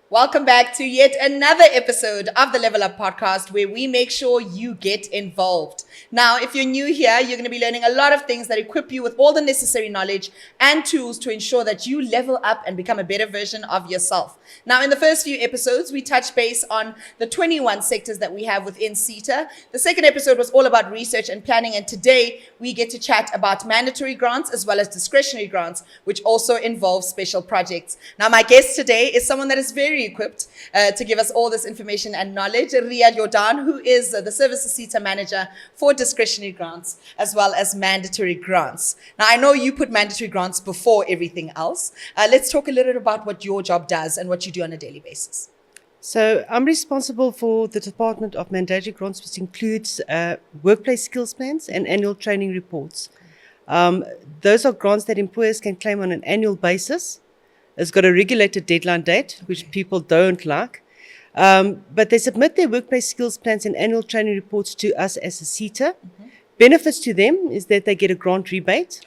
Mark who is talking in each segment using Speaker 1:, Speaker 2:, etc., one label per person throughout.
Speaker 1: Welcome back to yet another episode of the Level Up podcast where we make sure you get involved. Now, if you're new here, you're going to be learning a lot of things that equip you with all the necessary knowledge and tools to ensure that you level up and become a better version of yourself. Now, in the first few episodes, we touched base on the 21 sectors that we have within SETA. The second episode was all about research and planning, and today we get to chat about mandatory grants as well as discretionary grants, which also involve special projects. Now, my guest today is someone that is very equipped to give us all this information and knowledge, Ria Jordan, who is the Services SETA Manager for discretionary grants as well as mandatory grants. Now, I know you put mandatory grants before everything else. Let's talk a little bit about what your job does and what you do on a daily basis.
Speaker 2: So I'm responsible for the Department of Mandatory Grants, which includes workplace skills plans and annual training reports. Those are grants that employers can claim on an annual basis. It's got a regulated deadline date, which people don't like. But they submit their workplace skills plans and annual training reports to us as a SETA. Benefits to them is that they get a grant rebate.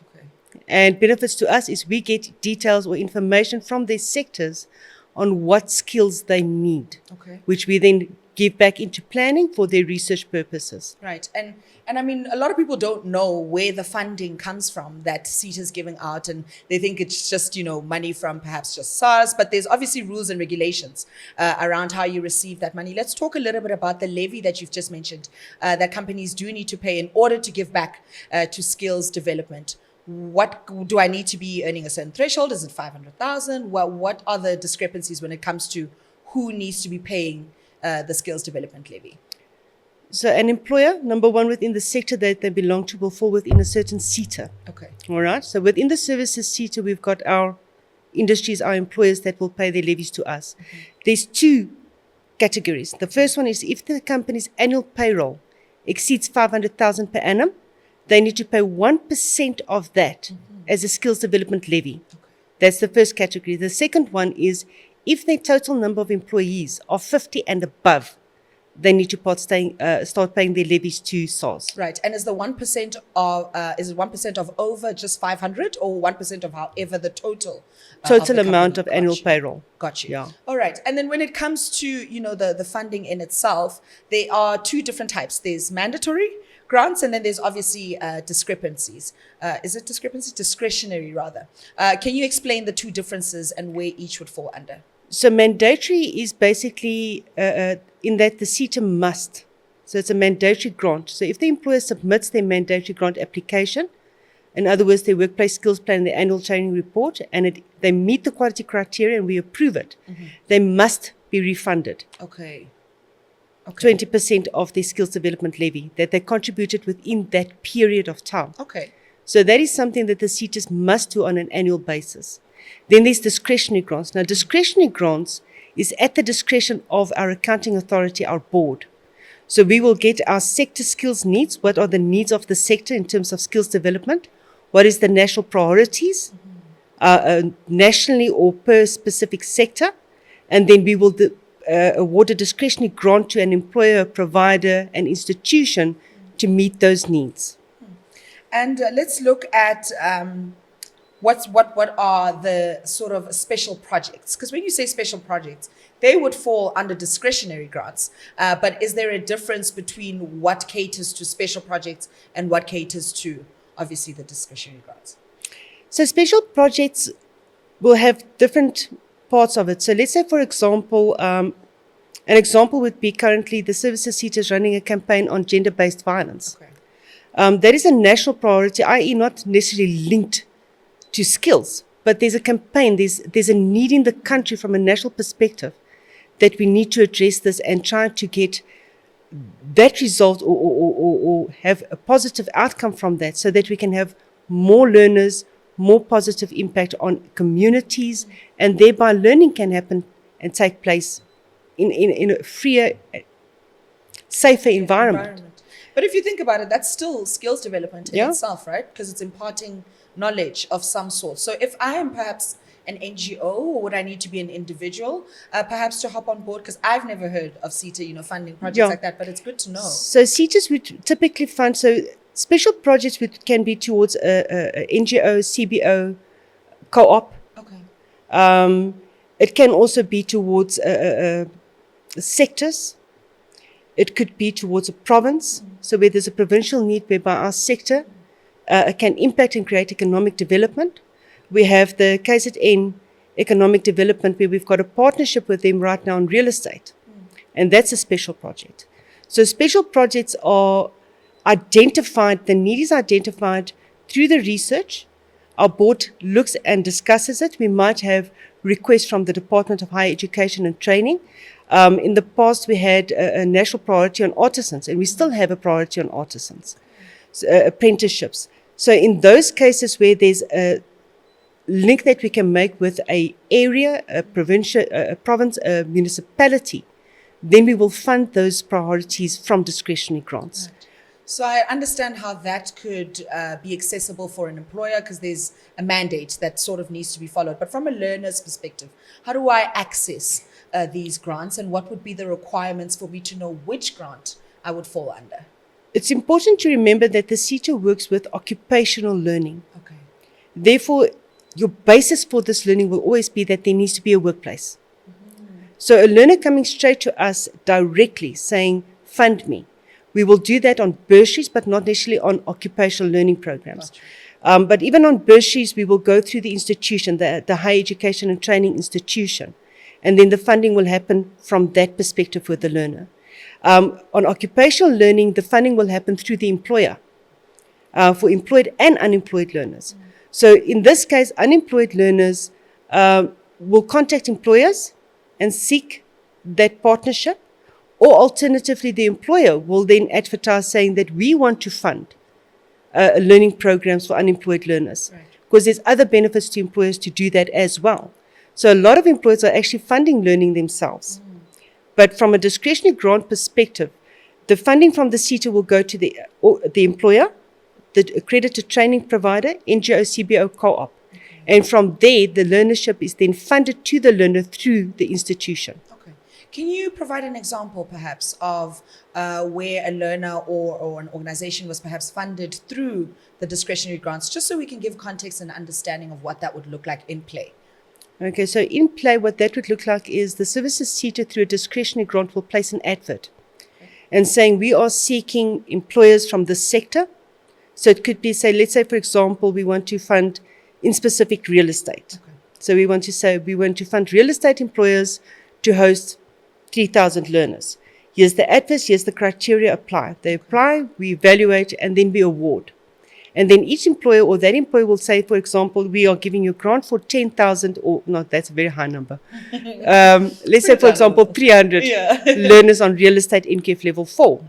Speaker 2: And benefits to us is we get details or information from their sectors on what skills they need, which we then give back into planning for their research purposes.
Speaker 1: Right. And I mean, a lot of people don't know where the funding comes from that SETA is giving out, and they think it's just, money from perhaps just SARS, but there's obviously rules and regulations around how you receive that money. Let's talk a little bit about the levy that you've just mentioned that companies do need to pay in order to give back to skills development. What do I need to be earning a certain threshold? Is it 500,000? Well, what are the discrepancies when it comes to who needs to be paying the skills development levy?
Speaker 2: So an employer, number one, within the sector that they belong to will fall within a certain SETA. All right. So within the services SETA, we've got our industries, our employers that will pay their levies to us. There's two categories. The first one is if the company's annual payroll exceeds 500,000 per annum, they need to pay 1% of that as a skills development levy. That's the first category. The second one is if their total number of employees are 50 and above, they need to start paying their levies to SARS.
Speaker 1: Right. And is the 1% of, is it 1% of over just 500 or 1% of however the total
Speaker 2: Amount of annual payroll.
Speaker 1: Got you.
Speaker 2: Yeah.
Speaker 1: All right. And then when it comes to, the funding in itself, there are two different types. There's mandatory grants, and then there's obviously discrepancies. Is it discrepancy? Discretionary, rather. Can you explain the two differences and where each would fall under?
Speaker 2: So mandatory is basically in that the SETA must. So it's a mandatory grant. So if the employer submits their mandatory grant application, in other words, their workplace skills plan, their annual training report, and they meet the quality criteria and we approve it, they must be refunded. 20% of their skills development levy that they contributed within that period of time. So that is something that the SETAs must do on an annual basis. Then there's discretionary grants. Now, discretionary grants is at the discretion of our accounting authority, our board. So we will get our sector skills needs. What are the needs of the sector in terms of skills development? What is the national priorities, nationally or per specific sector? And then we will award a discretionary grant to an employer, provider, and institution to meet those needs.
Speaker 1: And let's look at what are the sort of special projects? Because when you say special projects, they would fall under discretionary grants. But is there a difference between what caters to special projects and what caters to, obviously, the discretionary grants?
Speaker 2: So special projects will have different parts of it. So let's say, for example, an example would be currently the Services SETA is running a campaign on gender-based violence. That is a national priority, i.e. not necessarily linked to skills, but there's a campaign, there's a need in the country from a national perspective that we need to address this and try to get that resolved or have a positive outcome from that so that we can have more learners, more positive impact on communities, and thereby learning can happen and take place in a freer, safer environment.
Speaker 1: But if you think about it, that's still skills development in itself, right? Because it's imparting knowledge of some sort. So if I am perhaps an NGO, or would I need to be an individual, perhaps to hop on board? Because I've never heard of SETA, funding projects like that, but it's good to know.
Speaker 2: So SETAs would typically fund, special projects can be towards a NGO, CBO, co-op. It can also be towards sectors. It could be towards a province. So where there's a provincial need whereby our sector can impact and create economic development. We have the KZN Economic Development, where we've got a partnership with them right now on real estate. And that's a special project. So special projects are identified, the need is identified through the research. Our board looks and discusses it. We might have requests from the Department of Higher Education and Training. In the past, we had a national priority on artisans, and we still have a priority on artisans, apprenticeships. So in those cases where there's a link that we can make with a area, a province, a municipality, then we will fund those priorities from discretionary grants.
Speaker 1: Right. So I understand how that could be accessible for an employer because there's a mandate that sort of needs to be followed. But from a learner's perspective, how do I access these grants, and what would be the requirements for me to know which grant I would fall under?
Speaker 2: It's important to remember that the SETA works with occupational learning.
Speaker 1: Okay.
Speaker 2: Therefore, your basis for this learning will always be that there needs to be a workplace. So a learner coming straight to us directly saying, fund me. We will do that on bursaries, but not necessarily on occupational learning programs.
Speaker 1: Gotcha.
Speaker 2: But even on bursaries, we will go through the institution, the higher education and training institution. And then the funding will happen from that perspective with the learner. On occupational learning, the funding will happen through the employer for employed and unemployed learners. So in this case, unemployed learners will contact employers and seek that partnership, or alternatively, the employer will then advertise saying that we want to fund learning programs for unemployed learners, because there's other benefits to employers to do that as well. So a lot of employers are actually funding learning themselves. But from a discretionary grant perspective, the funding from the SETA will go to the employer, the accredited training provider, NGO, CBO, co-op. And from there, the learnership is then funded to the learner through the institution.
Speaker 1: Okay. Can you provide an example, perhaps, of where a learner or an organization was perhaps funded through the discretionary grants, just so we can give context and understanding of what that would look like in play?
Speaker 2: Okay, so in play, what that would look like is the Services SETA through a discretionary grant will place an advert and saying we are seeking employers from this sector. So it could be, let's say, for example, we want to fund in specific real estate. Okay. So we want to say we want to fund real estate employers to host 3,000 learners. Here's the adverts, here's the criteria apply. They apply, we evaluate, and then we award. And then each employer or that employer will say, for example, we are giving you a grant for 10,000, or no, that's a very high number. Let's say, for example, 300 learners on real estate NQF level 4.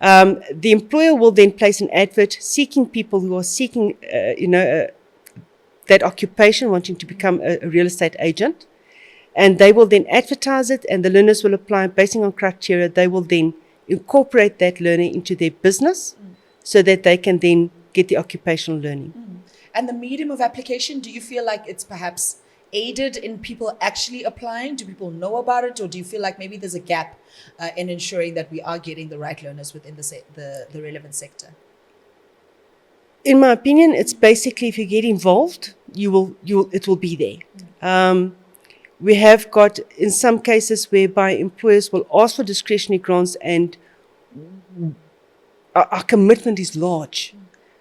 Speaker 2: The employer will then place an advert seeking people who are seeking, that occupation, wanting to become a real estate agent. And they will then advertise it, and the learners will apply based on criteria. They will then incorporate that learner into their business so that they can then get the occupational learning.
Speaker 1: And the medium of application, do you feel like it's perhaps aided in people actually applying? Do people know about it? Or do you feel like maybe there's a gap in ensuring that we are getting the right learners within the relevant sector?
Speaker 2: In my opinion, it's basically if you get involved, it will be there. We have got in some cases whereby employers will ask for discretionary grants, and our commitment is large.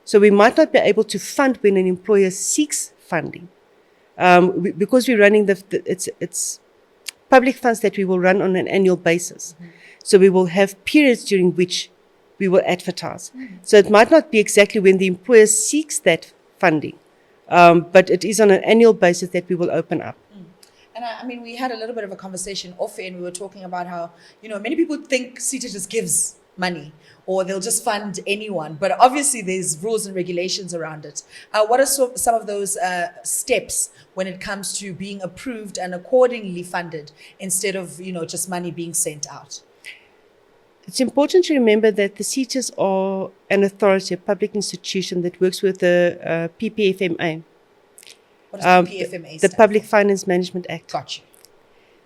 Speaker 2: So we might not be able to fund when an employer seeks funding. Because we're running it's public funds that we will run on an annual basis. So we will have periods during which we will advertise. So it might not be exactly when the employer seeks that funding, but it is on an annual basis that we will open up.
Speaker 1: And I mean, we had a little bit of a conversation off air, and we were talking about how, many people think SETA just gives money or they'll just fund anyone. But obviously there's rules and regulations around it. What are some of those steps when it comes to being approved and accordingly funded instead of, just money being sent out?
Speaker 2: It's important to remember that the SETAs are an authority, a public institution that works with the PPFMA.
Speaker 1: What does the PFMA
Speaker 2: the Public Finance Management Act.
Speaker 1: Gotcha.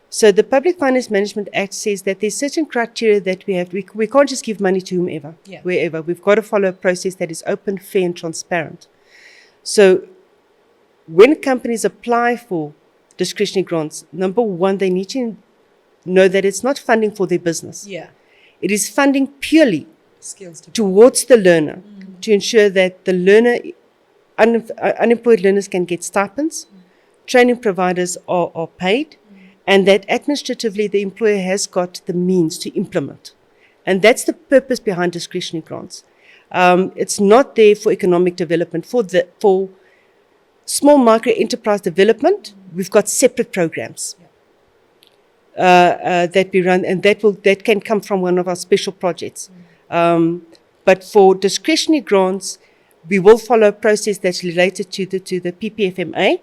Speaker 2: So the Public Finance Management Act says that there's certain criteria that we have. We can't just give money to whomever, wherever. We've got to follow a process that is open, fair, and transparent. So when companies apply for discretionary grants, number one, they need to know that it's not funding for their business.
Speaker 1: Yeah.
Speaker 2: It is funding purely
Speaker 1: Skills to
Speaker 2: towards the learner to ensure that the learner, unemployed learners can get stipends, training providers are paid, and that administratively the employer has got the means to implement. And that's the purpose behind discretionary grants. It's not there for economic development. For small micro enterprise development, we've got separate programs that we run, and that can come from one of our special projects. But for discretionary grants, we will follow a process that's related to the PPFMA.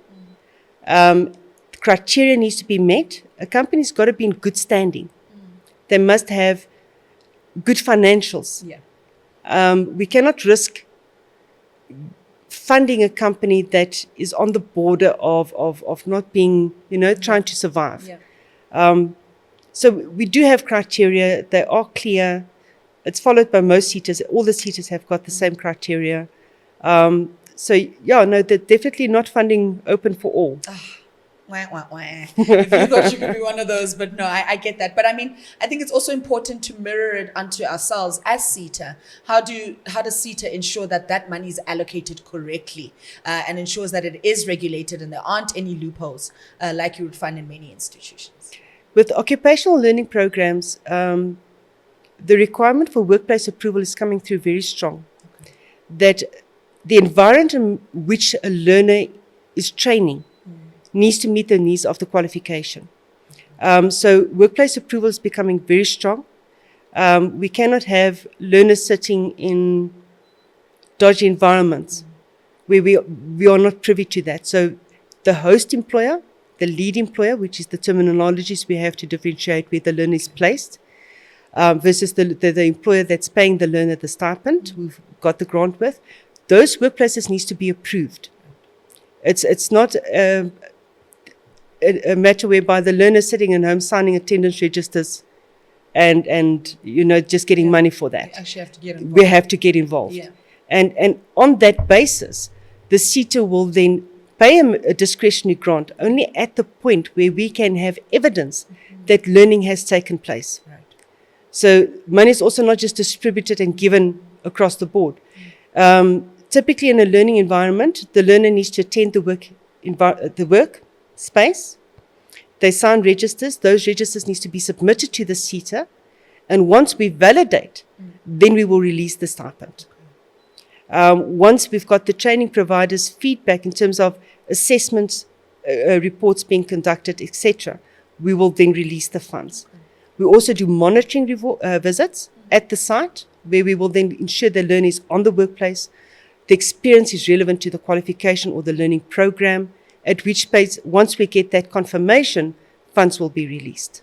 Speaker 2: Criteria needs to be met. A company's got to be in good standing. They must have good financials.
Speaker 1: Yeah.
Speaker 2: We cannot risk funding a company that is on the border of not being, trying to survive.
Speaker 1: Yeah.
Speaker 2: So we do have criteria. They are clear. It's followed by most SETAs. All the SETAs have got the same criteria. They're definitely not funding open for all.
Speaker 1: Wah, wah, wah. If you thought you could be one of those, but no, I get that. But I mean, I think it's also important to mirror it onto ourselves as SETA. How does SETA ensure that money is allocated correctly and ensures that it is regulated and there aren't any loopholes like you would find in many institutions?
Speaker 2: With occupational learning programs, the requirement for workplace approval is coming through very strong. Okay. That the environment in which a learner is training needs to meet the needs of the qualification. So workplace approval is becoming very strong. We cannot have learners sitting in dodgy environments where we are not privy to that. So the host employer, the lead employer, which is the terminologies we have to differentiate where the learner is placed, versus the employer that's paying the learner the stipend, we've got the grant with, those workplaces needs to be approved. It's not a matter whereby the learner is sitting at home signing attendance registers and just getting money for that.
Speaker 1: We actually have to get involved.
Speaker 2: We have to get involved.
Speaker 1: Yeah.
Speaker 2: And on that basis, the SETA will then pay a discretionary grant only at the point where we can have evidence that learning has taken place.
Speaker 1: Right.
Speaker 2: So money is also not just distributed and given across the board. Typically in a learning environment, the learner needs to attend the work space. They sign registers. Those registers need to be submitted to the SETA. And once we validate, then we will release the stipend. Once we've got the training providers' feedback in terms of assessments, reports being conducted, etc., we will then release the funds. We also do monitoring visits at the site where we will then ensure the learner is on the workplace, the experience is relevant to the qualification or the learning program, at which place, once we get that confirmation, funds will be released.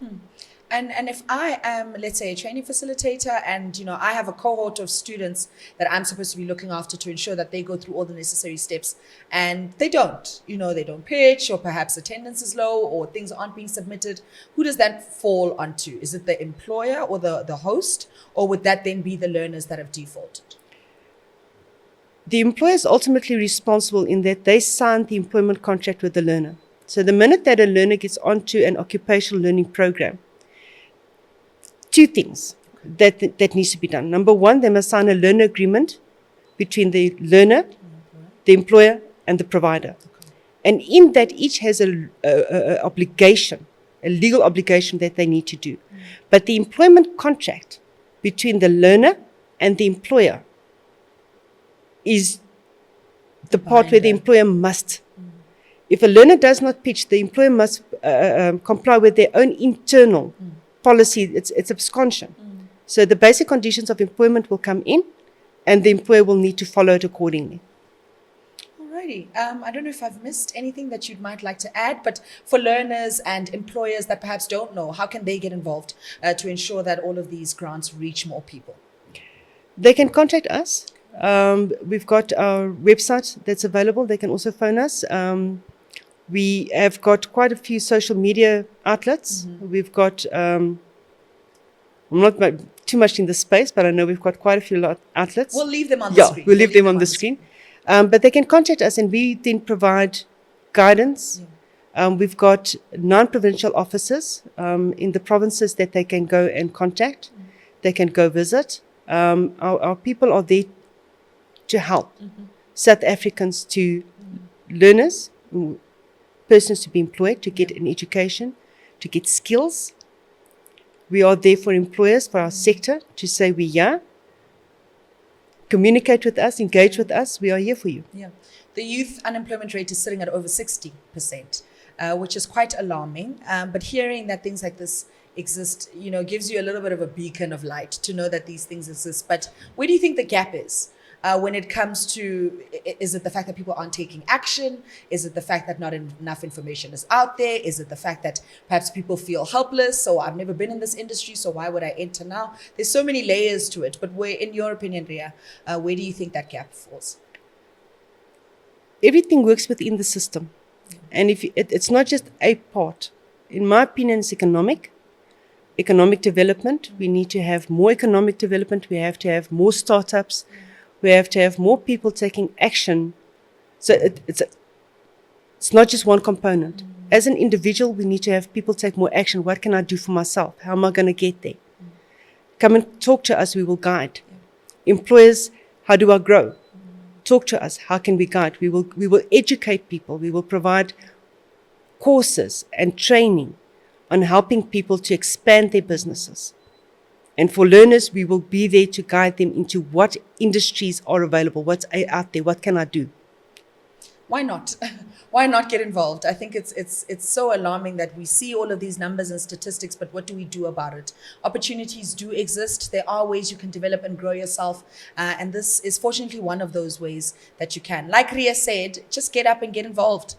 Speaker 1: And if I am, let's say, a training facilitator and, I have a cohort of students that I'm supposed to be looking after to ensure that they go through all the necessary steps and they don't, they don't pitch, or perhaps attendance is low or things aren't being submitted, who does that fall onto? Is it the employer or the host, or would that then be the learners that have defaulted?
Speaker 2: The employer is ultimately responsible in that they sign the employment contract with the learner. So the minute that a learner gets onto an occupational learning program, two things that needs to be done. Number one, they must sign a learner agreement between the learner, the employer, and the provider. And in that, each has a obligation, a legal obligation that they need to do. But the employment contract between the learner and the employer is the part where the employer must. If a learner does not pitch, the employer must comply with their own internal policy. It's absconsion. So the basic conditions of employment will come in and the employer will need to follow it accordingly.
Speaker 1: Alrighty. I don't know if I've missed anything that you might like to add, but for learners and employers that perhaps don't know, how can they get involved to ensure that all of these grants reach more people?
Speaker 2: They can contact us. We've got our website that's available. They can also phone us. We have got quite a few social media outlets. We've got, I'm not too much in the space, but I know we've got quite a few outlets.
Speaker 1: We'll leave them on the screen.
Speaker 2: We'll leave them on the screen. But they can contact us and we then provide guidance, We've got non-provincial offices in the provinces that they can go and contact. They can go visit. Our people are there to help South Africans, to learners, persons to be employed, to get an education, to get skills. We are there for employers, for our sector, to say we're here. Communicate with us, engage with us. We are here for you.
Speaker 1: Yeah. The youth unemployment rate is sitting at over 60%, which is quite alarming. But hearing that things like this exist, gives you a little bit of a beacon of light to know that these things exist. But where do you think the gap is? When it comes to, is it the fact that people aren't taking action? Is it the fact that not enough information is out there? Is it the fact that perhaps people feel helpless? So I've never been in this industry, so why would I enter now? There's so many layers to it. But where, in your opinion, Ria, where do you think that gap falls?
Speaker 2: Everything works within the system. And if it's not just a part. In my opinion, it's economic development. We need to have more economic development. We have to have more startups. We have to have more people taking action. So it's not just one component. As an individual, we need to have people take more action. What can I do for myself? How am I going to get there? Come and talk to us. We will guide. Employers, how do I grow? Talk to us. How can we guide? We will educate people. We will provide courses and training on helping people to expand their businesses. And for learners, we will be there to guide them into what industries are available, what's out there, what can I do?
Speaker 1: Why not? Why not get involved? I think it's so alarming that we see all of these numbers and statistics, but what do we do about it? Opportunities do exist. There are ways you can develop and grow yourself. And this is fortunately one of those ways that you can. Like Ria said, just get up and get involved.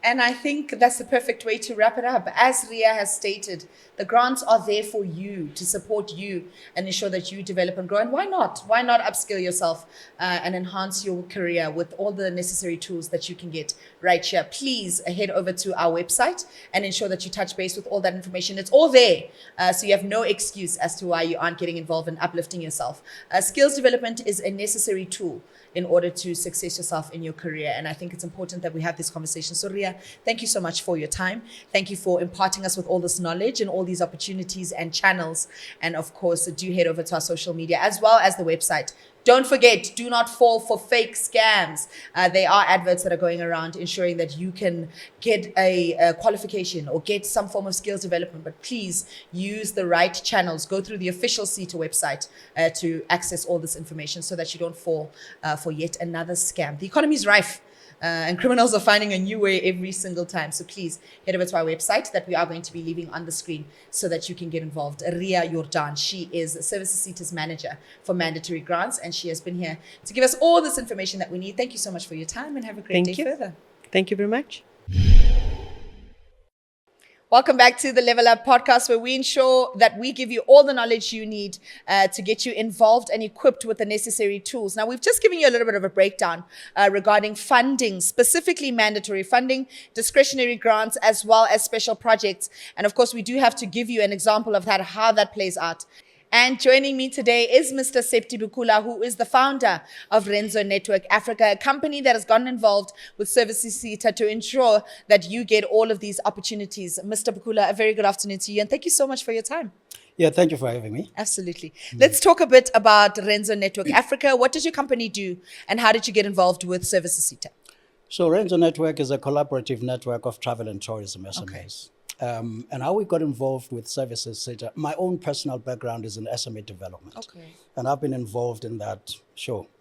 Speaker 1: And I think that's the perfect way to wrap it up. As Ria has stated, the grants are there for you, to support you and ensure that you develop and grow. And why not? Why not upskill yourself and enhance your career with all the necessary tools that you can get right here? Please head over to our website and ensure that you touch base with all that information. It's all there. So you have no excuse as to why you aren't getting involved in uplifting yourself. Skills development is a necessary tool in order to success yourself in your career. And I think it's important that we have this conversation. So Ria, thank you so much for your time. Thank you for imparting us with all this knowledge and all these opportunities and channels. And of course, do head over to our social media as well as the website. Don't forget, do not fall for fake scams. There are adverts that are going around ensuring that you can get a qualification or get some form of skills development. But please use the right channels. Go through the official SETA website to access all this information so that you don't fall for yet another scam. The economy is rife. And criminals are finding a new way every single time. So please head over to our website that we are going to be leaving on the screen so that you can get involved. Ria Jordan, she is Services SETA's manager for mandatory grants, and she has been here to give us all this information that we need. Thank you so much for your time and have a great day further.
Speaker 2: Thank you very much.
Speaker 1: Welcome back to the Level Up podcast, where we ensure that we give you all the knowledge you need to get you involved and equipped with the necessary tools. Now, we've just given you a little bit of a breakdown regarding funding, specifically mandatory funding, discretionary grants, as well as special projects. And of course, we do have to give you an example of that, how that plays out. And joining me today is Mr. Septi Bukula, who is the founder of Renzo Network Africa, a company that has gotten involved with Services SETA to ensure that you get all of these opportunities. Mr. Bukula, a very good afternoon to you, and thank you so much for your time.
Speaker 3: Yeah, thank you for having me.
Speaker 1: Absolutely. Let's talk a bit about Renzo Network Africa. What does your company do, and how did you get involved with Services SETA?
Speaker 3: So Renzo Network is a collaborative network of travel and tourism SMEs.
Speaker 1: Okay.
Speaker 3: And how we got involved with Services SETA, my own personal background is in SME development.
Speaker 1: Okay.
Speaker 3: And I've been involved in that,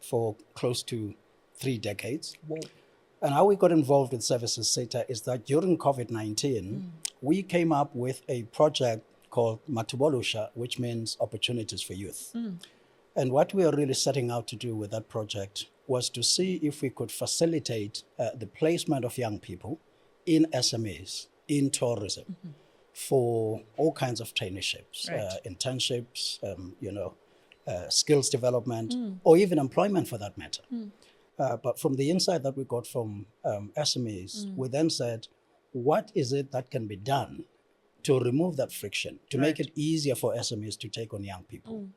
Speaker 3: for close to 3 decades.
Speaker 1: Whoa.
Speaker 3: And how we got involved with Services SETA is that during COVID-19, we came up with a project called Olusha, which means Opportunities for Youth. And what we are really setting out to do with that project was to see if we could facilitate the placement of young people in SMEs, in tourism, for all kinds of traineeships, internships, skills development, or even employment for that matter. But from the insight that we got from SMEs, we then said, what is it that can be done to remove that friction, to make it easier for SMEs to take on young people?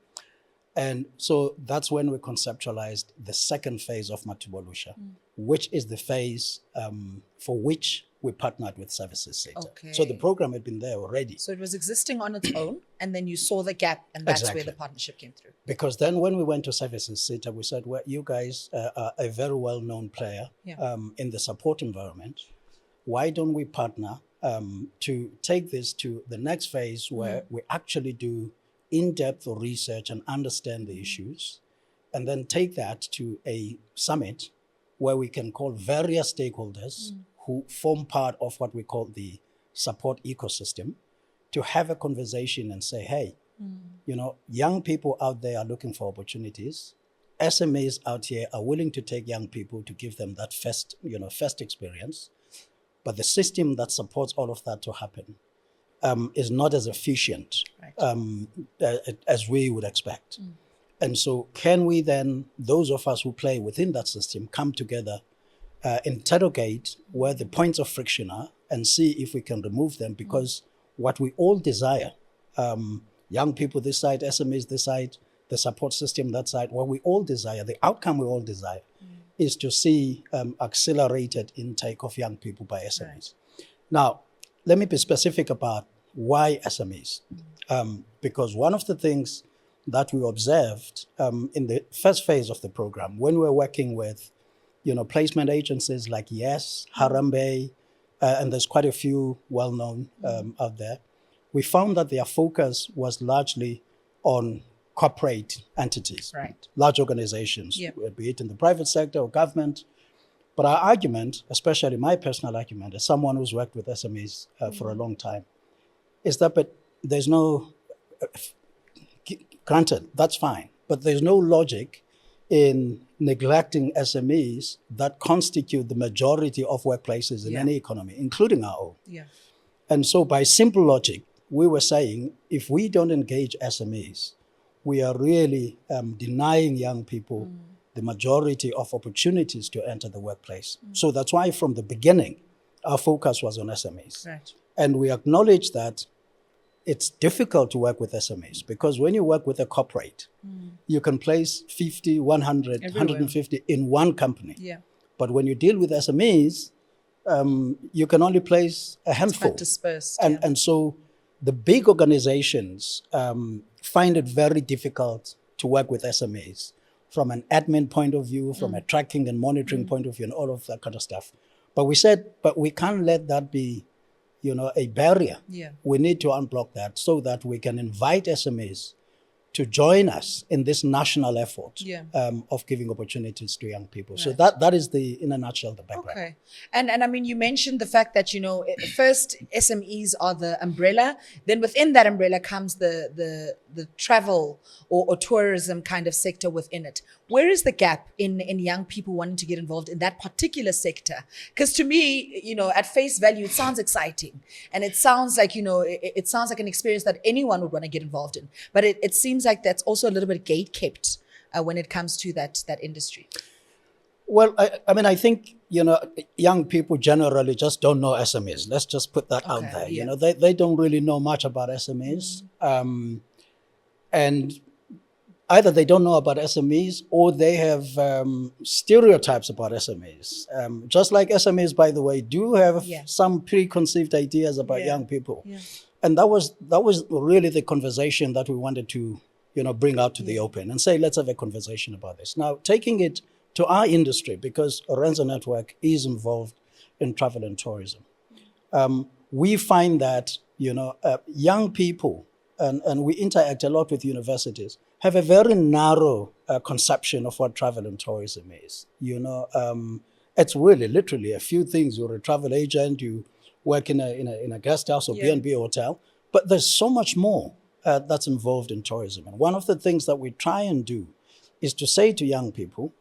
Speaker 3: And so that's when we conceptualized the second phase of Matubolusha, which is the phase for which we partnered with Services SETA.
Speaker 1: Okay.
Speaker 3: So the program had been there already.
Speaker 1: So it was existing on its own, and then you saw the gap, and that's where
Speaker 3: Exactly.
Speaker 1: the partnership came through.
Speaker 3: Because then when we went to Services SETA, we said, well, you guys are a very well-known player in the support environment. Why don't we partner to take this to the next phase where we actually do in-depth research and understand the issues, and then take that to a summit where we can call various stakeholders who form part of what we call the support ecosystem to have a conversation and say, hey, you know, young people out there are looking for opportunities. SMEs out here are willing to take young people to give them that first experience. But the system that supports all of that to happen is not as efficient as we would expect. And so can we then, those of us who play within that system, come together, interrogate where the points of friction are and see if we can remove them? Because what we all desire, young people this side, SMEs this side, the support system that side, what we all desire, the outcome we all desire, is to see accelerated intake of young people by SMEs. Right. Now, let me be specific about why SMEs. Because one of the things that we observed in the first phase of the program, when we were working with, placement agencies like Yes, Harambe, and there's quite a few well-known out there, we found that their focus was largely on corporate entities, large organizations, be it in the private sector or government. But our argument, especially my personal argument, as someone who's worked with SMEs for a long time, is that but there's no, granted, that's fine, but there's no logic in neglecting SMEs that constitute the majority of workplaces in any economy, including our own. And so by simple logic, we were saying, if we don't engage SMEs, we are really denying young people the majority of opportunities to enter the workplace. So that's why from the beginning, our focus was on SMEs. Right. And we acknowledge that it's difficult to work with SMEs because when you work with a corporate, you can place 50, 100, everywhere. 150 in one company. But when you deal with SMEs, you can only place a handful. It's dispersed. And so the big organizations find it very difficult to work with SMEs from an admin point of view, from a tracking and monitoring point of view, and all of that kind of stuff. But we said, but we can't let that be, a barrier. We need to unblock that so that we can invite SMEs to join us in this national effort of giving opportunities to young people. Right. So that is in a nutshell, the background.
Speaker 1: Okay. And I mean, you mentioned the fact that, first SMEs are the umbrella, then within that umbrella comes the travel or tourism kind of sector within it. Where is the gap in young people wanting to get involved in that particular sector? Because to me, at face value, it sounds exciting. And it sounds like, it sounds like an experience that anyone would want to get involved in. But it seems like that's also a little bit gate-kept when it comes to that industry.
Speaker 3: Well, I think, young people generally just don't know SMEs. Let's just put that out there. Yeah. They don't really know much about SMEs. And either they don't know about SMEs or they have stereotypes about SMEs. Just like SMEs, by the way, do have some preconceived ideas about young people. And that was really the conversation that we wanted to, bring out to the open and say, let's have a conversation about this. Now, taking it to our industry, because Orenzo Network is involved in travel and tourism, we find that, young people, and we interact a lot with universities, have a very narrow conception of what travel and tourism is. It's really literally a few things. You're a travel agent, you work in a guest house or B&B hotel, but there's so much more that's involved in tourism. And one of the things that we try and do is to say to young people,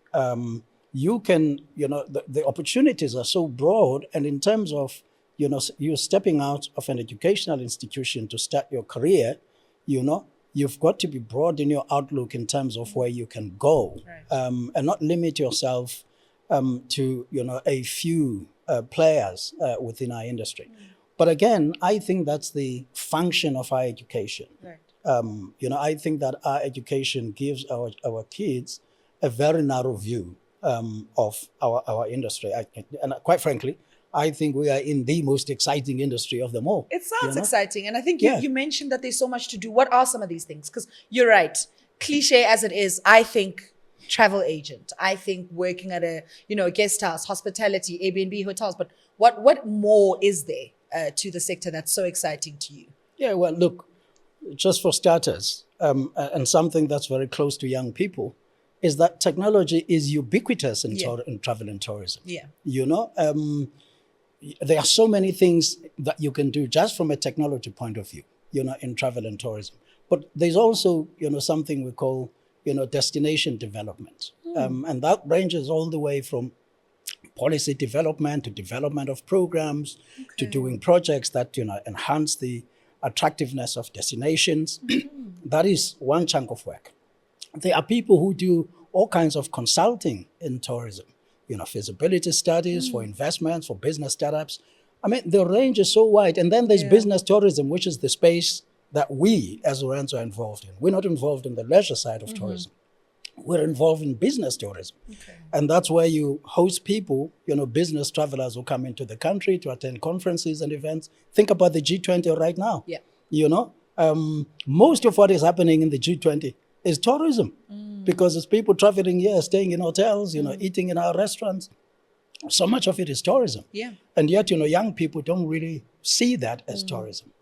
Speaker 3: you can, the opportunities are so broad, and in terms of, you're stepping out of an educational institution to start your career, you've got to be broad in your outlook in terms of where you can go, and not limit yourself to, a few players within our industry. But again, I think that's the function of our education. I think that our education gives our kids a very narrow view of our industry. And quite frankly, I think we are in the most exciting industry of them all.
Speaker 1: It sounds
Speaker 3: you know?
Speaker 1: exciting. And I think
Speaker 3: Yeah.
Speaker 1: you mentioned that there's so much to do. What are some of these things? Because you're right. Cliche as it is, I think travel agent. I think working at a guest house, hospitality, Airbnb, hotels. But what more is there to the sector that's so exciting to you?
Speaker 3: Yeah, well, look, just for starters, and something that's very close to young people, is that technology is ubiquitous in travel and tourism.
Speaker 1: Yeah.
Speaker 3: There are so many things that you can do just from a technology point of view, in travel and tourism. But there's also, something we call, destination development. And that ranges all the way from policy development to development of programs to doing projects that, enhance the attractiveness of destinations. That is one chunk of work. There are people who do all kinds of consulting in tourism, feasibility studies for investments, for business startups. I mean, the range is so wide. And then there's business tourism, which is the space that we as Lorenzo are involved in. We're not involved in the leisure side of tourism. We're involved in business tourism. And that's where you host people, business travelers who come into the country to attend conferences and events. Think about the G20 right now.
Speaker 1: Yeah.
Speaker 3: Most of what is happening in the G20 is tourism because it's people traveling here, staying in hotels, eating in our restaurants. So much of it is tourism.
Speaker 1: Yeah.
Speaker 3: And yet, young people don't really see that as tourism,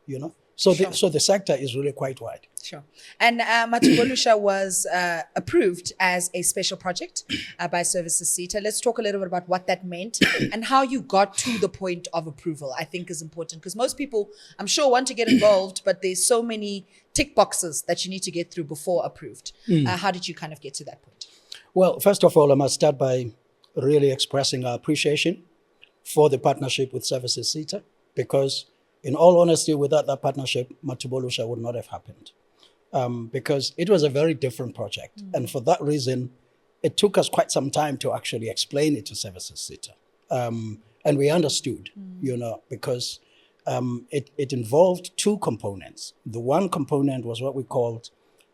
Speaker 3: So, so the sector is really quite wide.
Speaker 1: Sure. And Olusha was approved as a special project by Services SETA. Let's talk a little bit about what that meant and how you got to the point of approval, I think is important because most people, I'm sure, want to get involved, but there's so many tick boxes that you need to get through before approved. How did you kind of get to that point?
Speaker 3: Well, first of all, I must start by really expressing our appreciation for the partnership with Services SETA because in all honesty, without that partnership, Olusha would not have happened because it was a very different project. And for that reason, it took us quite some time to actually explain it to Services SETA. And we understood, because it involved two components. The one component was what we called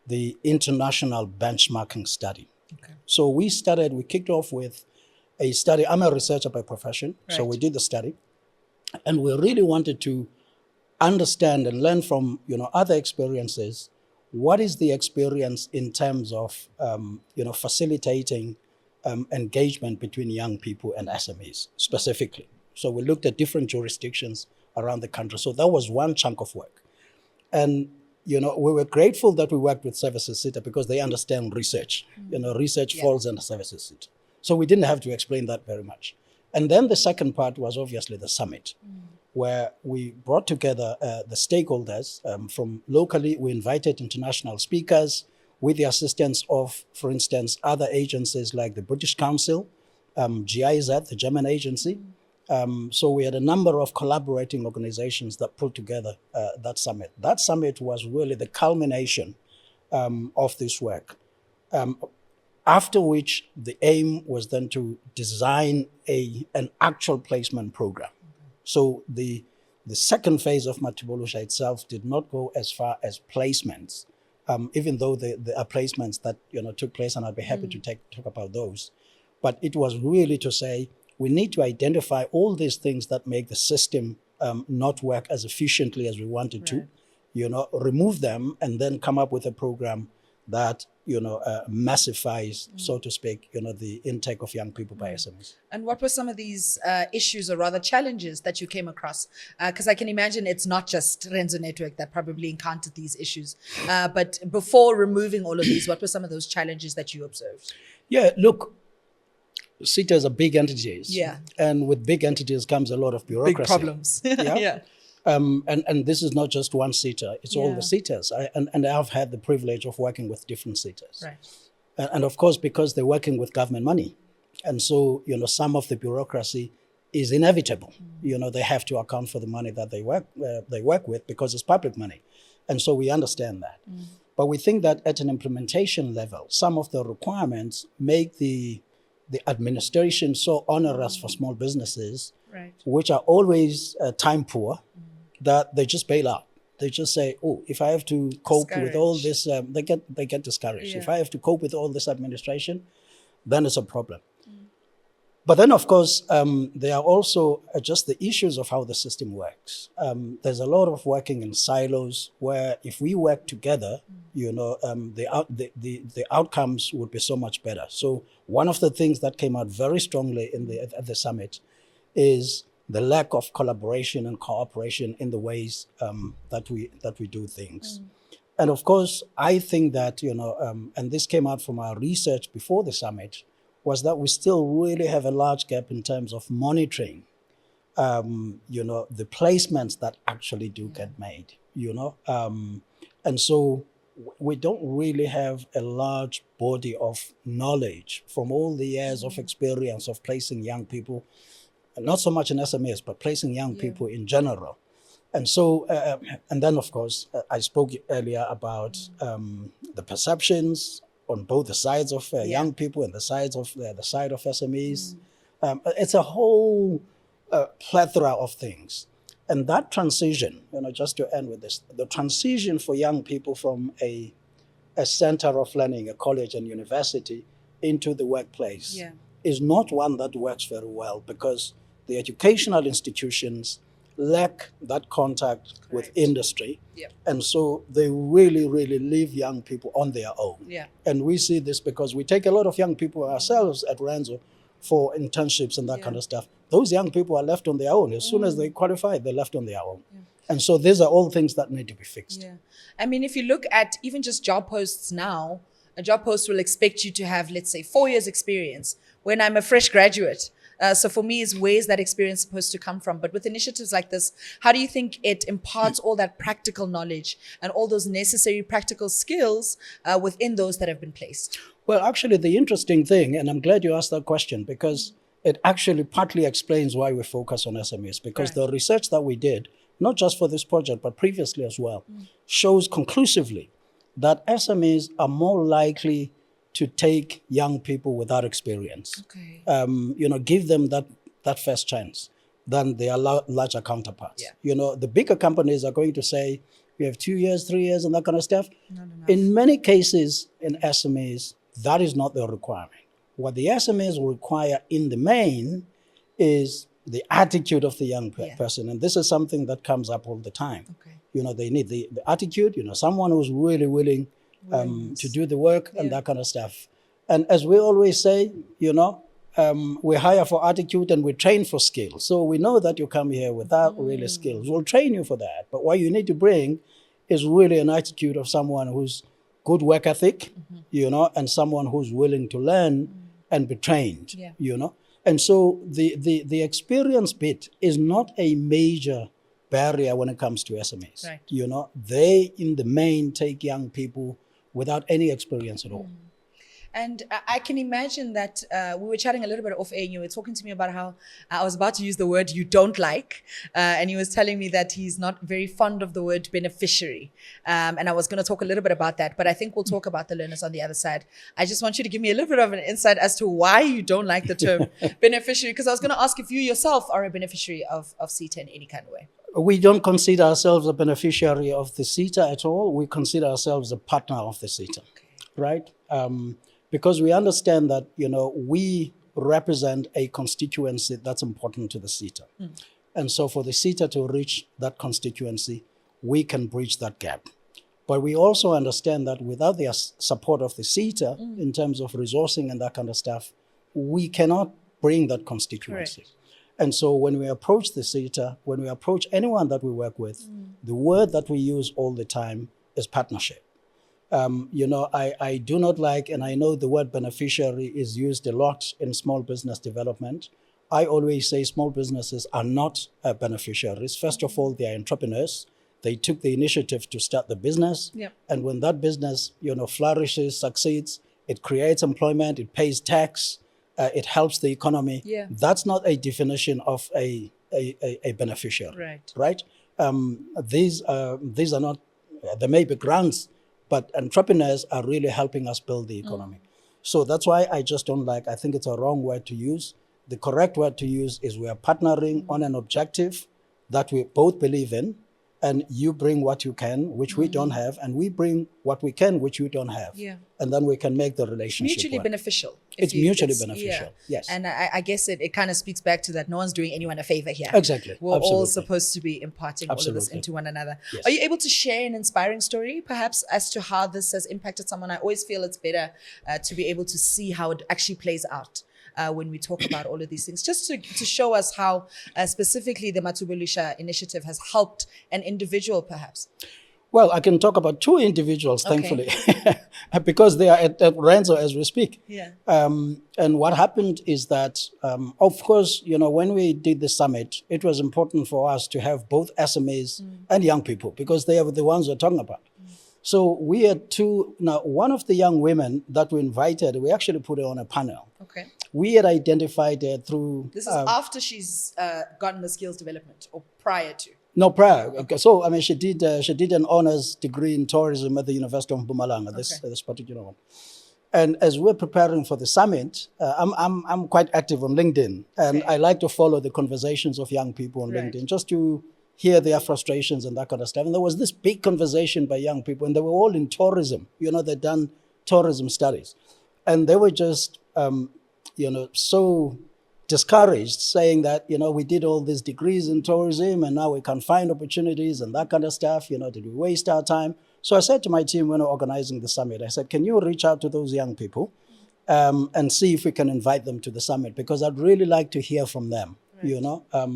Speaker 3: the international benchmarking study. So we kicked off with a study. I'm a researcher by profession, so we did the study. And we really wanted to understand and learn from other experiences. What is the experience in terms of facilitating engagement between young people and SMEs specifically? So we looked at different jurisdictions around the country. So that was one chunk of work. And we were grateful that we worked with Services SETA because they understand research. Research falls under Services SETA. So we didn't have to explain that very much. And then the second part was obviously the summit, where we brought together the stakeholders from locally. We invited international speakers with the assistance of, for instance, other agencies like the British Council, GIZ, the German agency. So we had a number of collaborating organizations that put together that summit. That summit was really the culmination of this work. After which the aim was then to design an actual placement program. So the second phase of Olusha itself did not go as far as placements, even though there are placements that took place, and I'll be happy to talk about those. But it was really to say we need to identify all these things that make the system not work as efficiently as we wanted to, remove them, and then come up with a program that massifies, so to speak, the intake of young people by SMEs.
Speaker 1: And what were some of these issues or rather challenges that you came across? Because I can imagine it's not just Renzo Network that probably encountered these issues. But before removing all of these, what were some of those challenges that you observed?
Speaker 3: Yeah, look, SETAs are big entities.
Speaker 1: Yeah.
Speaker 3: And with big entities comes a lot of bureaucracy.
Speaker 1: Big problems.
Speaker 3: Yeah. And this is not just one SETA, it's all the SETAs. And I've had the privilege of working with different SETAs.
Speaker 1: Right.
Speaker 3: And of course, because they're working with government money. And so, some of the bureaucracy is inevitable. They have to account for the money that they work with because it's public money. And so we understand that. But we think that at an implementation level, some of the requirements make the administration so onerous for small businesses, which are always time poor, that they just bail out. They just say, "Oh, if I have to cope with all
Speaker 1: Discouraged.
Speaker 3: this," they get discouraged. If
Speaker 1: Yeah.
Speaker 3: I have to cope with all this administration, then it's a problem. But then, of course, there are also just the issues of how the system works. There's a lot of working in silos where if we work together, the outcomes would be so much better. So one of the things that came out very strongly at the summit is the lack of collaboration and cooperation in the ways that we do things. And of course, I think that, and this came out from our research before the summit, was that we still really have a large gap in terms of monitoring, the placements that actually do get made, and so we don't really have a large body of knowledge from all the years of experience of placing young people, not so much in SMEs, but placing young people in general. And so, and then of course, I spoke earlier about the perceptions on both the sides of young people and the side of SMEs. It's a whole plethora of things. And that transition, just to end with this, the transition for young people from a center of learning, a college and university, into the workplace is not one that works very well because the educational institutions lack that contact with industry. And so they really, really leave young people on their own. And we see this because we take a lot of young people ourselves at Renzo for internships and that kind of stuff. Those young people are left on their own. As soon as they qualify, they're left on their own. And so these are all things that need to be fixed.
Speaker 1: I mean, if you look at even just job posts now, a job post will expect you to have, let's say, 4 years experience when I'm a fresh graduate. So for me, is where's that experience supposed to come from? But with initiatives like this, how do you think it imparts all that practical knowledge and all those necessary practical skills within those that have been placed?
Speaker 3: Well, actually, the interesting thing, and I'm glad you asked that question, because it actually partly explains why we focus on SMEs, because the research that we did, not just for this project, but previously as well, shows conclusively that SMEs are more likely to take young people without experience, give them that first chance than their larger counterparts. The bigger companies are going to say, we have 2 years, 3 years, and that kind of stuff. In many cases, in SMEs, that is not the requirement. What the SMEs require in the main is the attitude of the young person. And this is something that comes up all the time. They need the attitude, someone who's really willing to do the work and that kind of stuff. And as we always say, we hire for attitude and we train for skill. So we know that you come here without really skills. We'll train you for that. But what you need to bring is really an attitude of someone who's good work ethic, and someone who's willing to learn and be trained, And so the experience bit is not a major barrier when it comes to SMEs. They, in the main, take young people without any experience at all.
Speaker 1: And I can imagine that we were chatting a little bit off air, and you were talking to me about how I was about to use the word you don't like. And he was telling me that he's not very fond of the word beneficiary. And I was going to talk a little bit about that, but I think we'll talk about the learners on the other side. I just want you to give me a little bit of an insight as to why you don't like the term beneficiary, because I was going to ask if you yourself are a beneficiary of SETA in any kind of way.
Speaker 3: We don't consider ourselves a beneficiary of the SETA at all. We consider ourselves a partner of the SETA, right? Because we understand that, we represent a constituency that's important to the SETA. And so for the SETA to reach that constituency, we can bridge that gap. But we also understand that without the support of the SETA, in terms of resourcing and that kind of stuff, we cannot bring that constituency. And so when we approach the SETA, when we approach anyone that we work with, the word that we use all the time is partnership. I do not like, and I know the word beneficiary is used a lot in small business development. I always say small businesses are not beneficiaries. First of all, they are entrepreneurs. They took the initiative to start the business. And when that business, flourishes, succeeds, it creates employment, it pays tax, it helps the economy. That's not a definition of a beneficiary, right? These are not, there may be grants, but entrepreneurs are really helping us build the economy. So that's why I just don't like, I think it's a wrong word to use. The correct word to use is we are partnering on an objective that we both believe in, and you bring what you can, which we don't have, and we bring what we can, which you don't have.
Speaker 1: Yeah.
Speaker 3: And then we can make the relationship
Speaker 1: Mutually
Speaker 3: work.
Speaker 1: beneficial.
Speaker 3: It's mutually beneficial, yes.
Speaker 1: And I guess it kind of speaks back to that no one's doing anyone a favor here.
Speaker 3: Exactly.
Speaker 1: We're all
Speaker 3: Absolutely.
Speaker 1: supposed to be imparting all of this
Speaker 3: Absolutely.
Speaker 1: into one another.
Speaker 3: Yes.
Speaker 1: Are you able to share an inspiring story, perhaps, as to how this has impacted someone? I always feel it's better to be able to see how it actually plays out. When we talk about all of these things, just to show us how specifically the Olusha initiative has helped an individual, perhaps.
Speaker 3: Well, I can talk about two individuals, thankfully, because they are at Renzo as we speak.
Speaker 1: Yeah.
Speaker 3: And what happened is that, of course, when we did the summit, it was important for us to have both SMEs and young people, because they are the ones we're talking about. So we had two. Now, one of the young women that we invited, we actually put her on a panel.
Speaker 1: Okay.
Speaker 3: We had identified her through.
Speaker 1: This is after she's gotten the skills development, or prior to?
Speaker 3: No, prior. Okay. So, I mean, she did an honors degree in tourism at the University of Mpumalanga, this particular one. And as we're preparing for the summit, I'm quite active on LinkedIn, and I like to follow the conversations of young people on LinkedIn, just to hear their frustrations and that kind of stuff. And there was this big conversation by young people, and they were all in tourism. They'd done tourism studies. And they were just, so discouraged, saying that, we did all these degrees in tourism and now we can't find opportunities and that kind of stuff. Did we waste our time? So I said to my team when we were organizing the summit, I said, can you reach out to those young people and see if we can invite them to the summit? Because I'd really like to hear from them.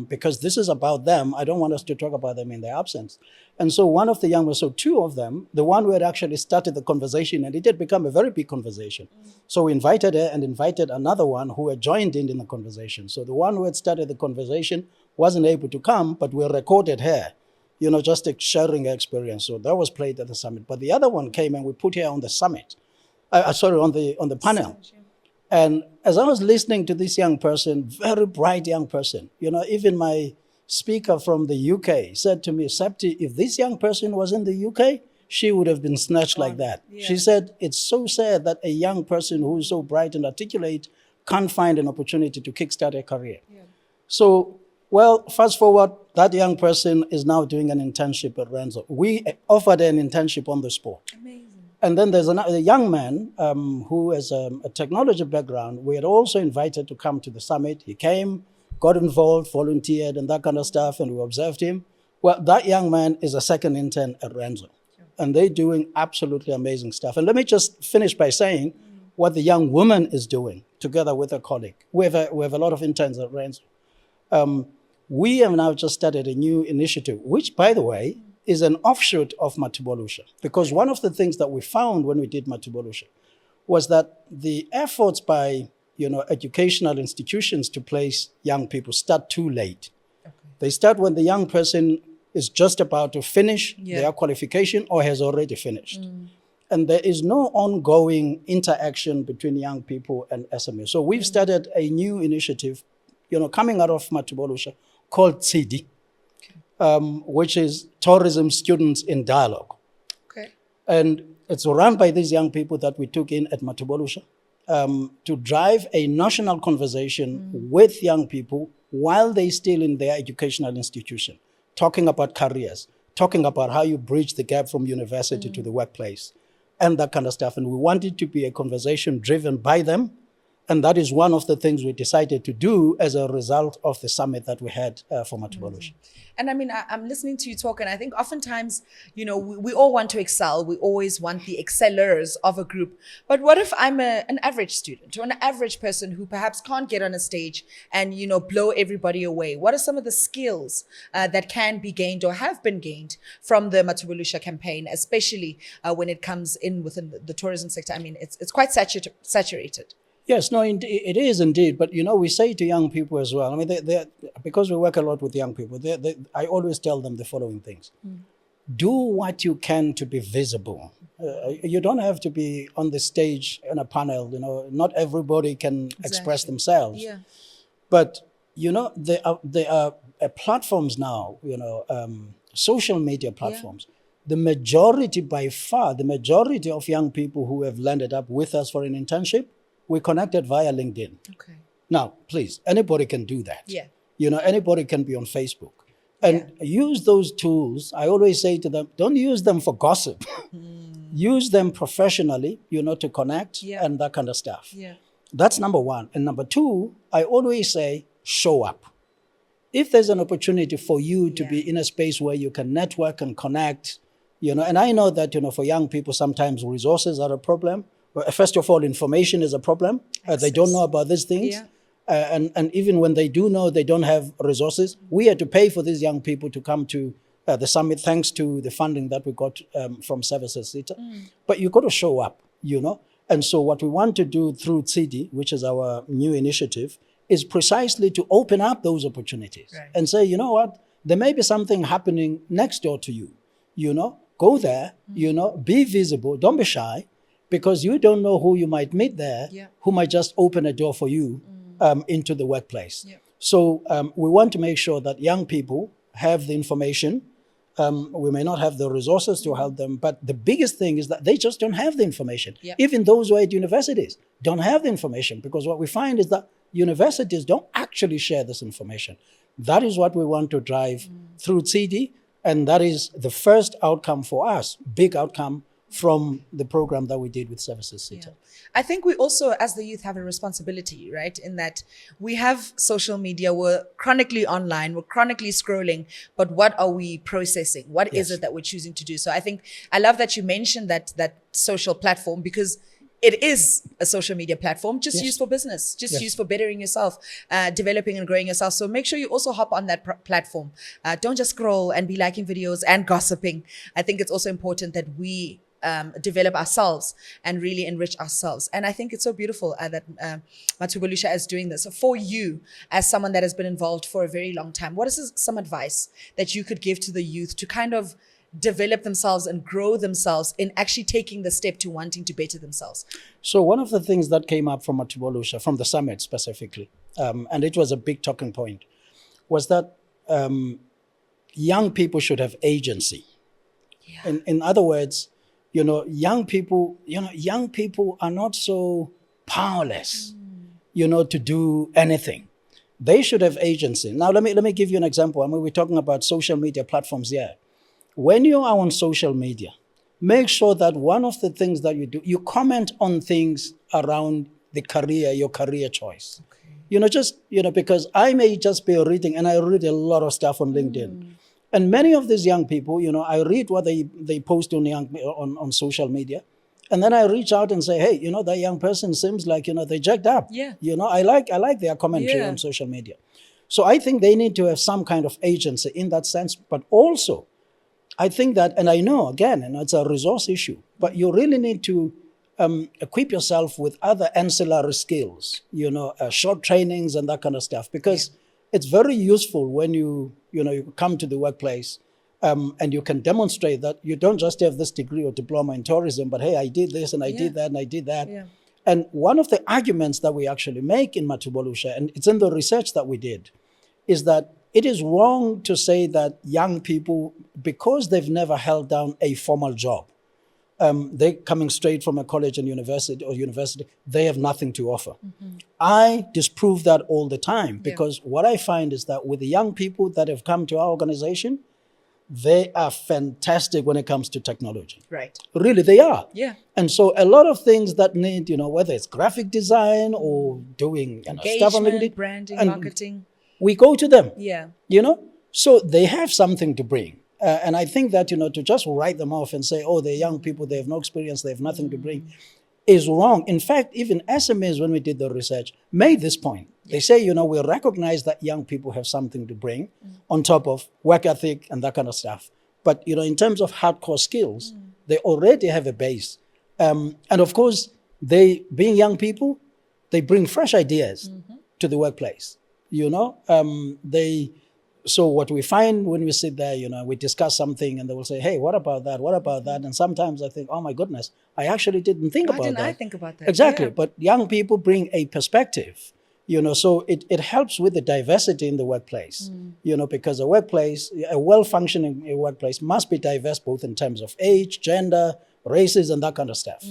Speaker 3: Because this is about them. I don't want us to talk about them in their absence. And so one of the young ones, so two of them, the one who had actually started the conversation, and it had become a very big conversation. So we invited her and invited another one who had joined in the conversation. So the one who had started the conversation wasn't able to come, but we recorded her, just sharing her experience. So that was played at the summit. But the other one came and we put her on the summit. On the panel. And as I was listening to this young person, very bright young person, even my speaker from the UK said to me, Septi, if this young person was in the UK, she would have been snatched like that. Yeah. She said, it's so sad that a young person who is so bright and articulate can't find an opportunity to kickstart a career. Yeah. So, fast forward, that young person is now doing an internship at Renzo. We offered an internship on the spot. Amazing. And then there's a young man who has a technology background. We had also invited to come to the summit. He came, got involved, volunteered, and that kind of stuff, and we observed him. Well, that young man is a second intern at Renzo, and they're doing absolutely amazing stuff. And let me just finish by saying what the young woman is doing together with a colleague. We have a lot of interns at Renzo. We have now just started a new initiative, which, by the way, is an offshoot of Olusha. Because one of the things that we found when we did Olusha was that the efforts by educational institutions to place young people start too late. Okay. They start when the young person is just about to finish their qualification or has already finished. And there is no ongoing interaction between young people and SMEs. So we've started a new initiative, coming out of Olusha called CD. Which is Tourism Students in Dialogue. Okay. And it's run by these young people that we took in at Olusha to drive a national conversation with young people while they're still in their educational institution, talking about careers, talking about how you bridge the gap from university to the workplace, and that kind of stuff. And we want it to be a conversation driven by them. And that is one of the things we decided to do as a result of the summit that we had for Olusha.
Speaker 1: And I mean, I'm listening to you talk, and I think oftentimes, we all want to excel. We always want the excellers of a group. But what if I'm an average student or an average person who perhaps can't get on a stage and, blow everybody away? What are some of the skills that can be gained or have been gained from the Olusha campaign, especially when it comes in within the tourism sector? I mean, it's quite saturated.
Speaker 3: Yes, no, it is indeed. But, we say to young people as well, I mean, because we work a lot with young people, I always tell them the following things. Do what you can to be visible. You don't have to be on the stage in a panel. Not everybody can express themselves. Yeah. But, there are platforms now, social media platforms. Yeah. By far, the majority of young people who have landed up with us for an internship, we connected via LinkedIn. Okay. Now, please, anybody can do that. Yeah. Anybody can be on Facebook. And use those tools. I always say to them, don't use them for gossip. Use them professionally, to connect and that kind of stuff. That's number one. And number two, I always say, show up. If there's an opportunity for you to be in a space where you can network and connect, and I know that, for young people, sometimes resources are a problem. First of all, information is a problem. They don't know about these things. And even when they do know, they don't have resources. We had to pay for these young people to come to the summit, thanks to the funding that we got from Services SETA. But you got to show up, And so what we want to do through TSIDI, which is our new initiative, is precisely to open up those opportunities and say, you know what, there may be something happening next door to you. Go there, be visible, don't be shy, because you don't know who you might meet there, who might just open a door for you into the workplace. So we want to make sure that young people have the information. We may not have the resources to help them, but the biggest thing is that they just don't have the information. Even those who are at universities don't have the information, because what we find is that universities don't actually share this information. That is what we want to drive through TSIDI, and that is the first outcome for us, big outcome from the program that we did with Services SETA.
Speaker 1: I think we also, as the youth, have a responsibility, right? In that we have social media, we're chronically online, we're chronically scrolling, but what are we processing? What is it that we're choosing to do? So I love that you mentioned that social platform, because it is a social media platform, just used for business, just used for bettering yourself, developing and growing yourself. So make sure you also hop on that platform. Don't just scroll and be liking videos and gossiping. I think it's also important that we develop ourselves and really enrich ourselves. And I think it's so beautiful that Olusha is doing this. So for you, as someone that has been involved for a very long time, what is some advice that you could give to the youth to kind of develop themselves and grow themselves in actually taking the step to wanting to better themselves?
Speaker 3: So one of the things that came up from Olusha, from the summit specifically, and it was a big talking point, was that young people should have agency. In other words, young people are not so powerless, to do anything. They should have agency. Now, let me give you an example. I mean, we're talking about social media platforms here. When you are on social media, make sure that one of the things that you do, you comment on things around your career choice. Because I may just be reading, and I read a lot of stuff on LinkedIn. And many of these young people, I read what they post on social media. And then I reach out and say, hey, that young person seems like, they jacked up. I like their commentary on social media. So I think they need to have some kind of agency in that sense. But also, I think that, and I know, again, it's a resource issue, but you really need to equip yourself with other ancillary skills, short trainings and that kind of stuff, because it's very useful when you come to the workplace and you can demonstrate that you don't just have this degree or diploma in tourism, but hey, I did this and I did that and I did that. And one of the arguments that we actually make in Olusha, and it's in the research that we did, is that it is wrong to say that young people, because they've never held down a formal job, they're coming straight from a college and university, they have nothing to offer. I disprove that all the time, because what I find is that with the young people that have come to our organization, they are fantastic when it comes to technology.
Speaker 1: Right.
Speaker 3: Really, they are.
Speaker 1: And
Speaker 3: so a lot of things that need, whether it's graphic design or doing stuff on LinkedIn,
Speaker 1: branding, marketing,
Speaker 3: we go to them.
Speaker 1: Yeah.
Speaker 3: So they have something to bring. And I think that, to just write them off and say, oh, they're young people, they have no experience, they have nothing to bring, is wrong. In fact, even SMEs, when we did the research, made this point. They say, we recognize that young people have something to bring on top of work ethic and that kind of stuff. But, in terms of hardcore skills, they already have a base. And of course, being young people, they bring fresh ideas to the workplace. So what we find when we sit there, we discuss something and they will say, hey, what about that? What about that? And sometimes I think, oh my goodness, I actually didn't think about that.
Speaker 1: Why didn't I think about that?
Speaker 3: Exactly. But young people bring a perspective, so it helps with the diversity in the workplace, because a well-functioning workplace must be diverse, both in terms of age, gender, races, and that kind of stuff.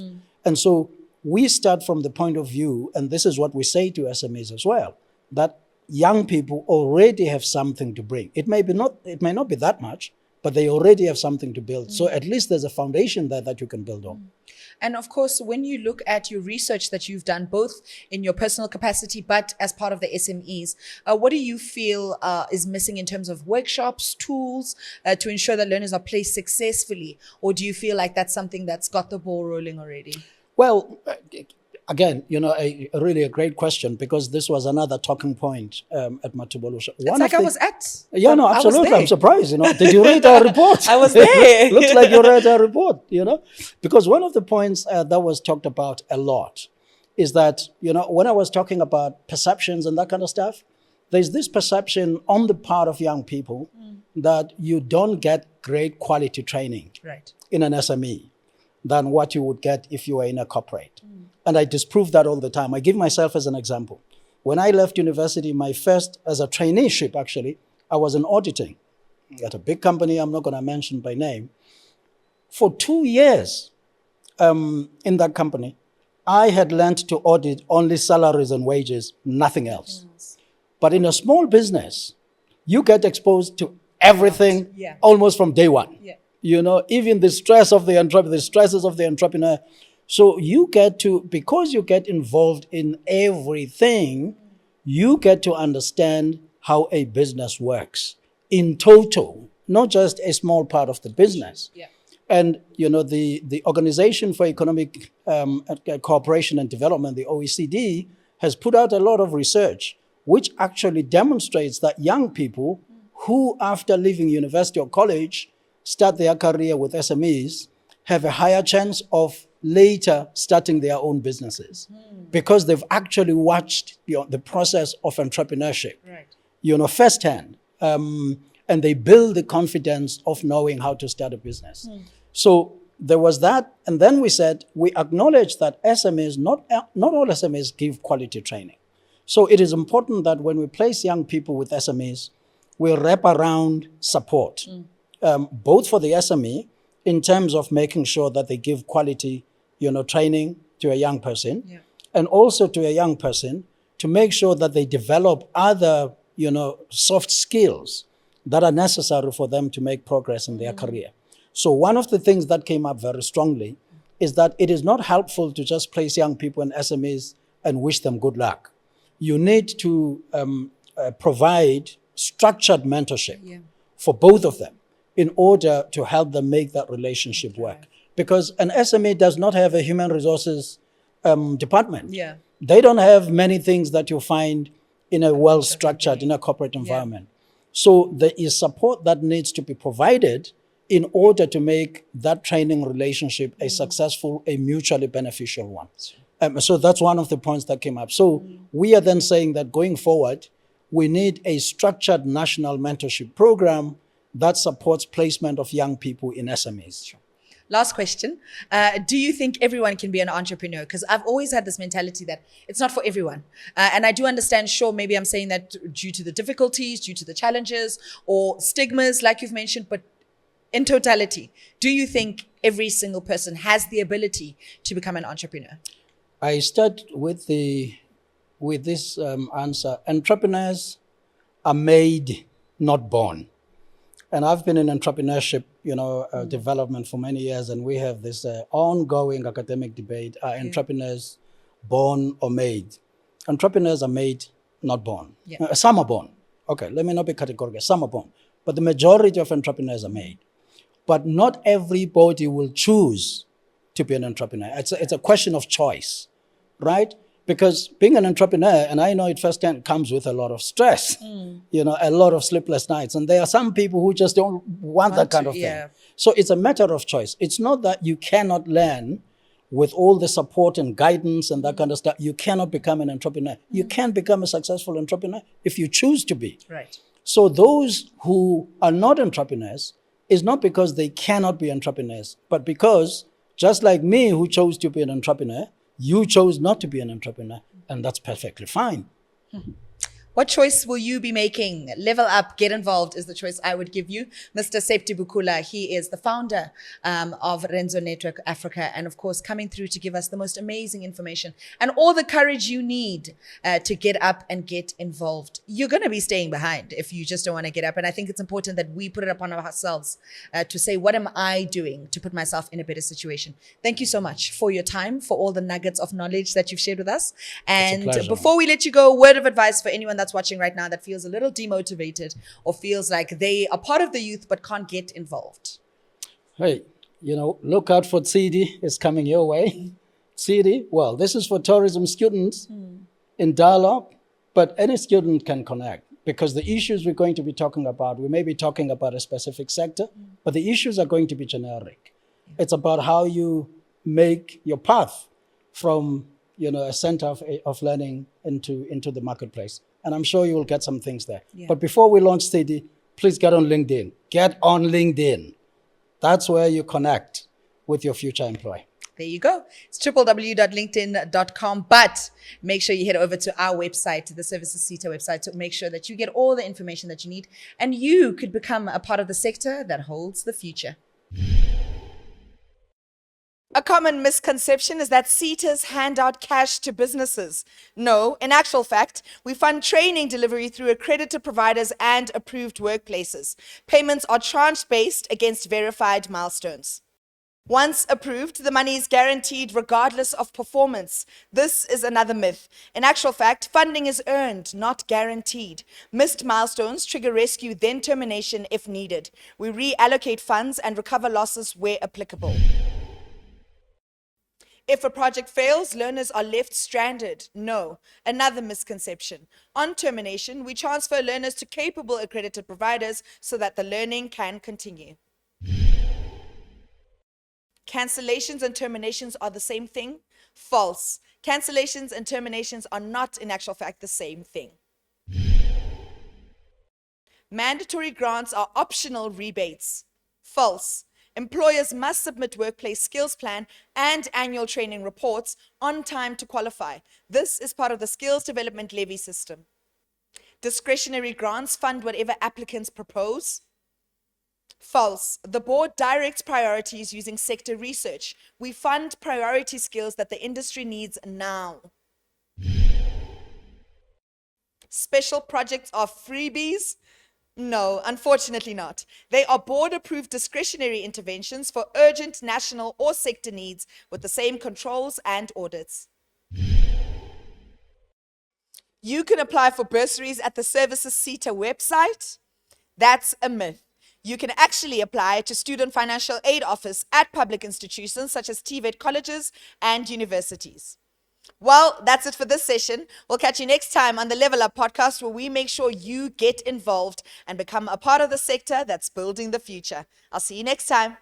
Speaker 3: And so we start from the point of view, and this is what we say to SMEs as well, that young people already have something to bring. It may not be that much, but they already have something to build. So at least there's a foundation there that you can build on.
Speaker 1: And of course, when you look at your research that you've done, both in your personal capacity, but as part of the SMEs, what do you feel is missing in terms of workshops, tools, to ensure that learners are placed successfully? Or do you feel like that's something that's got the ball rolling already?
Speaker 3: Well, again, really a great question, because this was another talking point at Olusha.
Speaker 1: It's like I was at.
Speaker 3: Yeah, no,
Speaker 1: I was
Speaker 3: absolutely.
Speaker 1: there.
Speaker 3: I'm surprised. Did you read our report?
Speaker 1: I was there.
Speaker 3: Looks like you read our report. Because one of the points that was talked about a lot is that when I was talking about perceptions and that kind of stuff, there's this perception on the part of young people that you don't get great quality training in an SME than what you would get if you were in a corporate. And I disprove that all the time. I give myself as an example. When I left university, my first, as a traineeship actually, I was in auditing at a big company I'm not going to mention by name. For 2 years in that company, I had learned to audit only salaries and wages, nothing else. But in a small business, you get exposed to everything almost from day one. Even the stress of the entrepreneur, the stresses of the entrepreneur. So you get to, because you get involved in everything, you get to understand how a business works in total, not just a small part of the business. And, the Organization for Economic Cooperation and Development, the OECD, has put out a lot of research which actually demonstrates that young people who, after leaving university or college, start their career with SMEs, have a higher chance of later starting their own businesses because they've actually watched the process of entrepreneurship, firsthand. And they build the confidence of knowing how to start a business. So there was that. And then we said, we acknowledge that SMEs, not all SMEs give quality training. So it is important that when we place young people with SMEs, we wrap around support, both for the SME in terms of making sure that they give quality, training to a young person, and also to a young person to make sure that they develop other, soft skills that are necessary for them to make progress in their career. So one of the things that came up very strongly is that it is not helpful to just place young people in SMEs and wish them good luck. You need to provide structured mentorship for both of them in order to help them make that relationship work. Because an SME does not have a human resources department. They don't have many things that you find in a well-structured, in a corporate environment. So there is support that needs to be provided in order to make that training relationship a successful, a mutually beneficial one. So that's one of the points that came up. So we are then saying that going forward, we need a structured national mentorship program that supports placement of young people in SMEs.
Speaker 1: Last question. Do you think everyone can be an entrepreneur? Because I've always had this mentality that it's not for everyone. And I do understand, sure, maybe I'm saying that due to the difficulties, due to the challenges or stigmas, like you've mentioned, but in totality, do you think every single person has the ability to become an entrepreneur?
Speaker 3: I start with this answer. Entrepreneurs are made, not born. And I've been in entrepreneurship, development for many years, and we have this ongoing academic debate: are entrepreneurs born or made? Entrepreneurs are made, not born. Some are born. Okay, let me not be categorical. Some are born, but the majority of entrepreneurs are made. But not everybody will choose to be an entrepreneur. It's a question of choice, right? Because being an entrepreneur, and I know it firsthand, comes with a lot of stress, a lot of sleepless nights. And there are some people who just don't want that kind of thing. So it's a matter of choice. It's not that you cannot learn with all the support and guidance and that kind of stuff. You cannot become an entrepreneur. You can become a successful entrepreneur if you choose to be.
Speaker 1: Right.
Speaker 3: So those who are not entrepreneurs is not because they cannot be entrepreneurs, but because, just like me who chose to be an entrepreneur, you chose not to be an entrepreneur, and that's perfectly fine.
Speaker 1: What choice will you be making? Level up, get involved is the choice I would give you. Mr. Septi Bukula, he is the founder of Renzo Network Africa, and of course coming through to give us the most amazing information and all the courage you need to get up and get involved. You're going to be staying behind if you just don't want to get up, and I think it's important that we put it upon ourselves to say, what am I doing to put myself in a better situation? Thank you so much for your time, for all the nuggets of knowledge that you've shared with us. And before we let you go, a word of advice for anyone that's watching right now that feels a little demotivated or feels like they are part of the youth but can't get involved.
Speaker 3: Hey, look out for CD. It's coming your way. CD, well, this is for tourism students in dialogue, but any student can connect, because the issues we're going to be talking about, we may be talking about a specific sector, but the issues are going to be generic. It's about how you make your path from a center of learning into the marketplace. And I'm sure you will get some things there. Yeah. But before we launch CD, please get on LinkedIn. Get on LinkedIn. That's where you connect with your future employer.
Speaker 1: There you go. It's www.linkedin.com. But make sure you head over to our website, the Services SETA website, to make sure that you get all the information that you need and you could become a part of the sector that holds the future. A common misconception is that SETAs hand out cash to businesses. No, in actual fact, we fund training delivery through accredited providers and approved workplaces. Payments are tranche-based against verified milestones. Once approved, the money is guaranteed regardless of performance. This is another myth. In actual fact, funding is earned, not guaranteed. Missed milestones trigger rescue, then termination if needed. We reallocate funds and recover losses where applicable. If a project fails, learners are left stranded. No, another misconception. On termination, we transfer learners to capable accredited providers so that the learning can continue. Cancellations and terminations are the same thing? False. Cancellations and terminations are not, in actual fact, the same thing. Mandatory grants are optional rebates. False. Employers must submit workplace skills plan and annual training reports on time to qualify. This is part of the skills development levy system. Discretionary grants fund whatever applicants propose. False. The board directs priorities using sector research. We fund priority skills that the industry needs now. Special projects are freebies. No, unfortunately not. They are board-approved discretionary interventions for urgent national or sector needs with the same controls and audits. You can apply for bursaries at the Services SETA website. That's a myth. You can actually apply to Student Financial Aid Office at public institutions such as TVET colleges and universities. Well, that's it for this session. We'll catch you next time on the Level Up podcast, where we make sure you get involved and become a part of the sector that's building the future. I'll see you next time.